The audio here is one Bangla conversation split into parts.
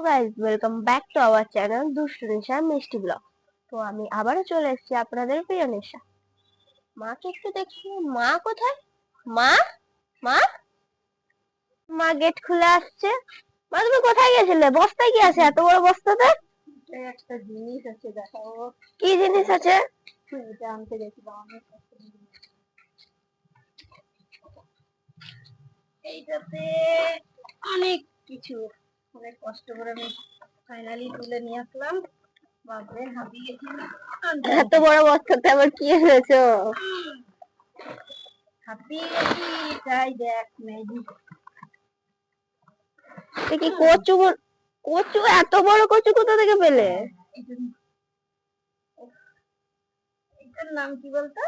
Guys, welcome back to our channel দুষ্টু নেশা মিষ্টি ব্লগ। তো আমি আবারও চলে এসেছি আপনাদের প্রিয় নেশা। মাকে একটু দেখি, মা কোথায়? মা, মা, মা গেট খুলে আসছে। মা তুমি কোথায় গেছিলে? বস্তায় কি আছে এত বড় বস্তাতে? একটা জিনিস আছে, দেখাবো। কি জিনিস আছে? এটা আনতে গেছিলাম অনেক কষ্ট করে। এইটাতে অনেক কিছু, অনেক কষ্ট করে আমি ফাইনালি তুলে নিয়ে আসলাম। বাপরে, হাঁপিয়ে গেছিলাম এত বড় বস্তাতে আবার কি এনেছো? হাঁপিয়ে গেছি। তাই দেখ, ম্যাজিক। কি কচু? কচু? এত বড় কচু কোথা থেকে পেলে? এটার নাম কি বলতো?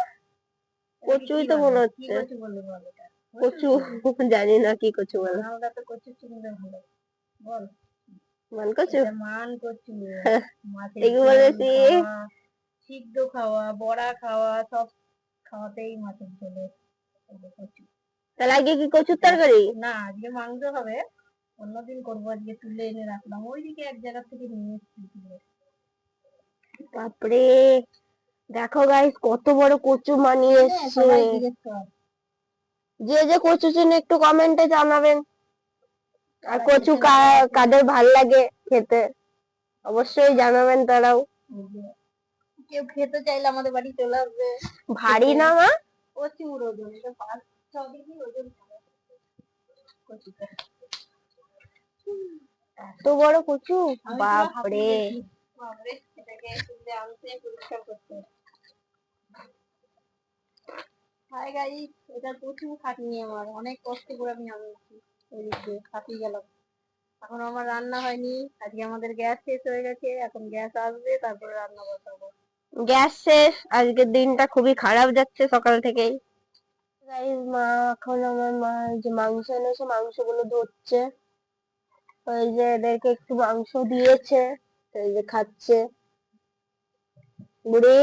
কচুই তো মনে কি হচ্ছে। কচু বলে বল? এটা কচু জানি না কি কচু বলে। আমরা তো কচু চিনলে ভালো। বল। মান কচু? এটা মান কচু। মাছের ঠিকই ঝোল বলেছি। খাওয়া, সিদ্ধ খাওয়া, বড়া খাওয়া, সব খাওয়াতেই মাছের ঝোলে কচু। তাহলে আজকে কি কচুর তরকারি? না, আজকে মাংস হবে। অন্যদিন করবো, আজকে তুলে এনে রাখলাম ওইদিকে এক জায়গা থেকে নিয়ে এসেছি তুলে। বাপরে, দেখো গাইস কত বড় কচু মানিয়ে এসছে। সবাই জিজ্ঞেস কর। যে যে কচু চেনে একটু কমেন্টে জানাবেন। আর কারা কচু খেতে ভালোবাসে। কাদের ভাল লাগে খেতে অবশ্যই জানাবেন তারাও। কেউ খেতে চাইলে আমাদের বাড়ি চলে আসবে। ভারী না মা? প্রচুর ওজন, এটা 5-6 কেজি ওজন হবে কচুটা। এত বড় কচু, আমি পুরো বাপরে। হাঁপিয়ে গেছি। বাপরে, এটাকে তুলে আনতে, পরিষ্কার করতে। হাই গাইস, এটা প্রচুর খাটনি, আমার অনেক কষ্ট করে আমি আনছি। ওইদিকে হাঁপিয়ে গেলাম। এখন আমার রান্না হয়নি, আজকে আমাদের গ্যাস শেষ হয়ে গেছে। এখন গ্যাস আসবে, তারপরে রান্না বসাবো। গ্যাস শেষ, আজকের দিনটা খুবই খারাপ যাচ্ছে সকাল থেকেই। গাইস, মা এখন আমার মা এই যে মাংস এনেছে, মাংসগুলো ধুচ্ছে। ওই যে এদেরকে একটু মাংস দিয়েছে, তো এই যে খাচ্ছে। বুড়ি,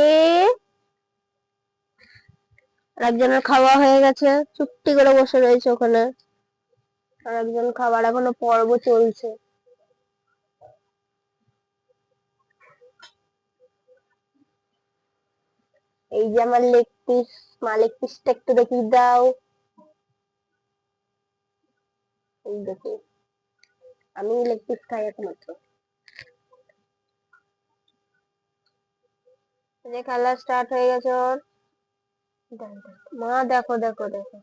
আর একজনের খাওয়া হয়ে গেছে, চুপটি করে বসে রয়েছে ওখানে। আর একজন খাবার এখনো পর্ব চলছে। এই যে আমার লেগ পিস, মা লেগ পিসটা একটু দেখিয়ে দাও। এই দেখো, আমি লেগ পিস খাই একমাত্র। যে খেলা স্টার্ট হয়ে গেছে ওর। মা দেখো দেখো দেখো,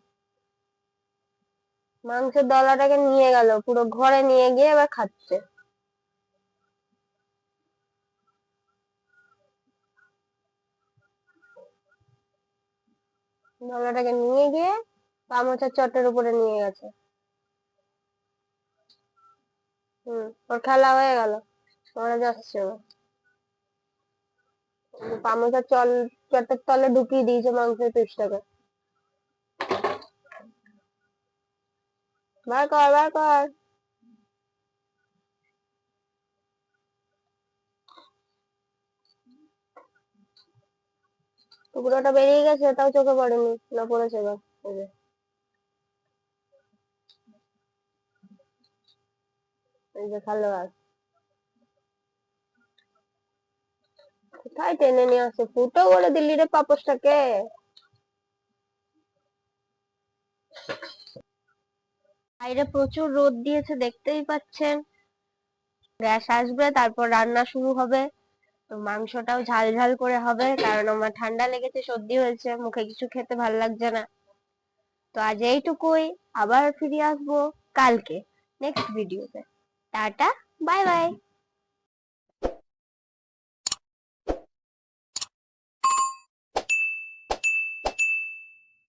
মাংসের দলাটাকে নিয়ে গেল, পুরো ঘরে নিয়ে গিয়ে এবার খাচ্ছে। দলাটাকে নিয়ে গিয়ে পামোচার চটের উপরে নিয়ে গেছে। ওর খেলা হয়ে গেল, মারা যাচ্ছে ও। পামোচার চটের তলে ঢুকিয়ে দিয়েছে মাংসের পিসটাকে। বার কর, বার কর। টুকরোটা বেরিয়ে গেছে, তাও চোখে পড়েনি, না পড়েছে এবার। এই যে, এই যে খালো আর কোথায় টেনে নিয়ে আসে, ফুটো করে দিল্লি রে পাপোশটাকে। বাইরে প্রচুর রোদ দিয়েছে, দেখতেই পাচ্ছেন। গ্যাস আসবে, তারপর রান্না শুরু হবে। তো মাংসটাও ঝাল ঝাল করে হবে, কারণ আমার ঠান্ডা লেগেছে, সর্দি হয়েছে, মুখে কিছু খেতে ভাল লাগছে না। তো আজ এইটুকুই, আবার ফিরে আসবো কালকে নেক্সট ভিডিওতে। Tata, bye bye.